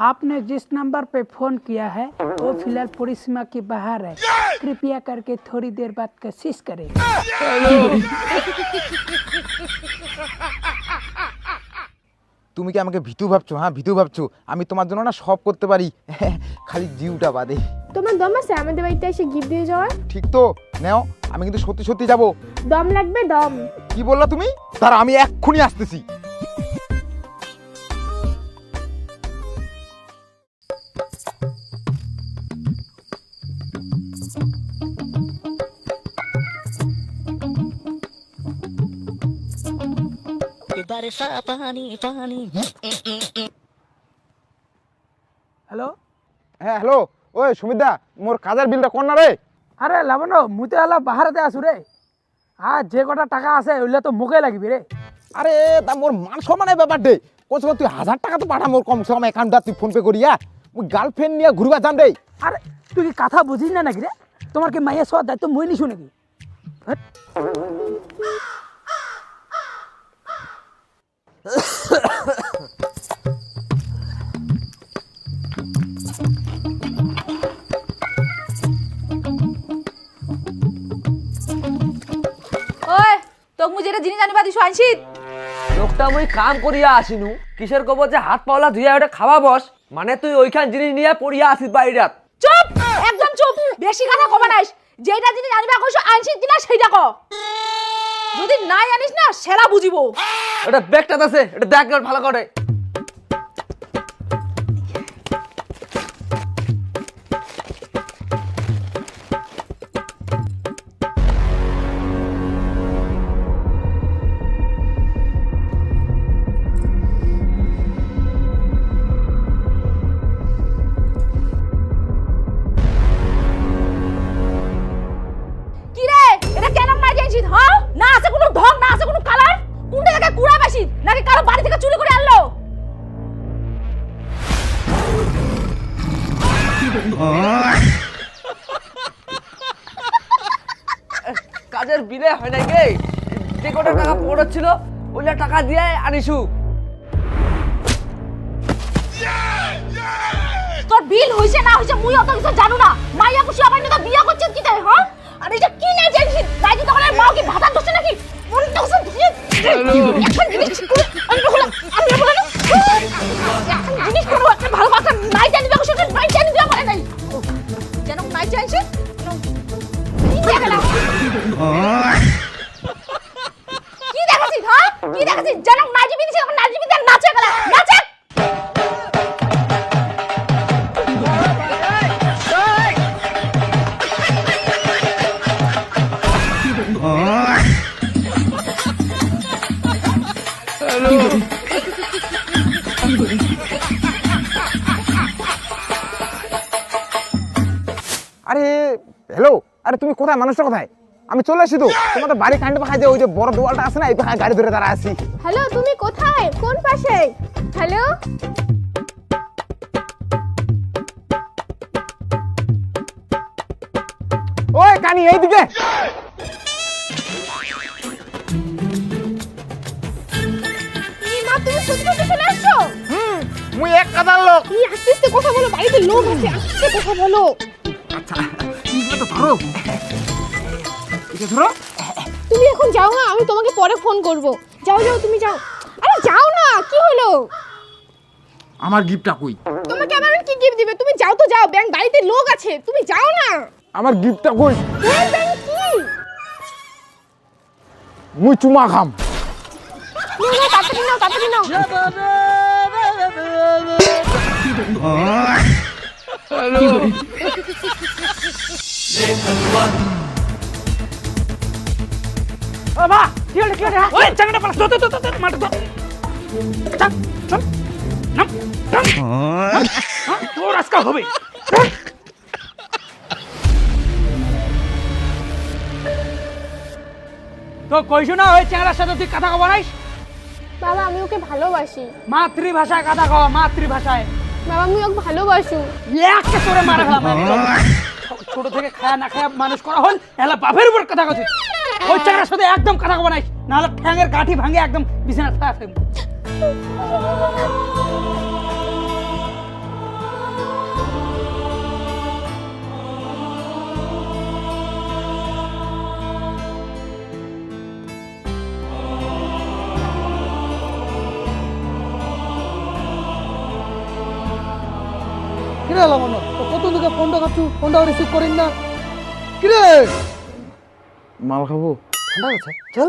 आपने जिस नंबर पे फोन किया है वो फिलहाल परिसीमा के बाहर है, कृपया करके थोड़ी देर बाद कोशिश करें। তুমি কি আমাকে ভীতু ভাবছো? হ্যাঁ ভীতু ভাবছো? আমি তোমার জন্য না সব করতে পারি, খালি জিউটা বাদে। তোমার দম আছে আমাদের বাড়িতে এসে গিফট দিয়ে যাওয়ার? ঠিক তো, নেও, আমি কিন্তু সত্যি সত্যি যাব। দম লাগবে? দম কি বললা তুমি? দাঁড়া, আমি এক্ষুনি আসতেছি। হ্যালো, হ্যাঁ হ্যালো, ওই সুমিতদা, মোর কাজের বিলটা কোন না রে? আরে লাবণ্য, মুতে আলা বাহারেতে আসু রে। আর যে কটা টাকা আছে ওইগুলো তো মুখে লাগবে রে। আরে তা মোর মান সম্মানের ব্যাপার দে, কমসে কম তুই 1000 টাকা তো পাঠা মোর কমসে কম অ্যাকাউন্টটা, তুই ফোন পে করিয়া ওই গার্লফ্রেন্ড নিয়ে ঘুরবা যান রে। আরে তুই কি কথা বুঝিস না নাকি রে? তোমার কি মাইয়া সব দায়িত্ব মই নিছু নাকি? হ্যাট। ওই তোক মুই যেটা জিনিস আনিবা দিছো আনছিত? লোকটা মুই কাম করিয়া আসিনু, কিসের কব যে হাত পাওলা ধুইয়া ওটা খাওয়া বস, মানে তুই ওইখান জিনিস নিয়ে পড়িয়া আসিস বাইরাত। চুপ, একদম চুপ, বেশি কথা কবা নাইস। যেটা জিনিস আনিবা কইছো আনছিত কিনা সেইটা ক। যদি নাই আনিস না সেরা বুঝিবো। ওটা ব্যাগটা আছে, এটা দেখ ভালো করে। কি রে, এটা কেন নাই জানছিস? হ্যাঁ, না আছে কোনো ঢং, না আছে কোনো কালার। কোনটা থেকে কুড়া বেশি নাকি কারো বাড়ি থেকে চুরি করে আনলো? কাজের বিলে হয় নাই গে, যে কটা টাকা পড়ছিল ওইটা টাকা দিয়ে আনিছু। তোর বিল হইছে না হইছে মুই অত কিছু জানু না। মাইয়া খুশি আবার না বিয়া করছিস কি তাই? হ্যাঁ, আর এটা কি নাই জানছিস? রাইতে তখন আর মাও কি ভাতা দোষ নাকি? মন তো কিছু এখন জিনিস করে আমি বলে না এখন জিনিস করো একটা ভালো কথা নাই জানি দেখো সেটা নাই জানি বিয়া করে নাই যেন নাই জানছিস কি দেখাছিস? হ্যাঁ, কি দেখাছিস? যেন নাই জিবি দিছিস, এখন নাই জিবি দেন নাচে গেলা নাচে। আরে হ্যালো, আরে তুমি কোথায়? মানুষটা কোথায়? আমি চলে আসি তো, তোমাদের বাড়ি কান্ডে পাখায় যে ওই যে বড় দোয়ালটা আছে না, এই পাখায় গাড়ি ধরে দাঁড়া আছি। হ্যালো, তুমি কোথায়? কোন পাশে? হ্যালো, ওই কানি এইদিকে। কি মা, তুমি সত্যি সত্যি চলে আসছো? মুই এক কাদার লোক। কি আস্তে আস্তে কথা বলো, বাড়িতে লোক আছে, আস্তে কথা বলো। আচ্ছা এইগুলো তো ধরো, এটা ধরো। তুমি এখন যাও না, আমি তোমাকে পরে ফোন করব। যাও যাও, তুমি যাও। আরে যাও না, কি হলো? আমার গিফটটা কই? তোমাকে আবার কি গিফট দিবে? তুমি যাও তো যাও, ব্যাংক বাড়িতে লোক আছে, তুমি যাও না। আমার গিফটটা কই? ব্যাংক কি? মুই চুমা খাম। নাও নাও, তাড়াতাড়ি নাও, তাড়াতাড়ি নাও। ও মা, কি হলো কি হলো? ওই চাঙ্গাটা পালা, তো তো তো মার তো। চল চল, নাম নাম। হ্যাঁ, তোর আজকে হবে। তো কইছো না ওই চ্যাংড়ার সাথে তুই কথা কব নাইস? বাবা, আমি ওকে ভালোবাসি। মাতৃভাষায় কথা কও, মাতৃভাষায়। বাবা, আমি ওকে ভালোবাসি। একে তোরে মারা ফেলাম আমি। ছোট থেকে খায়া না খায়া মানুষ করা হল, এলা বাপের উপর কথা কছিস। ওই চ্যাংড়ার সাথে একদম কথা কব নাইস, নাহলে ঠ্যাঙের গাঁঠি ভাঙে একদম বিছানা ছায়া থাকবে। কিরে লাগান কত দিকে ফোনটা কাটছু ফোনটা রিসিভ করিন না কিরে মাল খাবো ঠান্ডা গেছে চল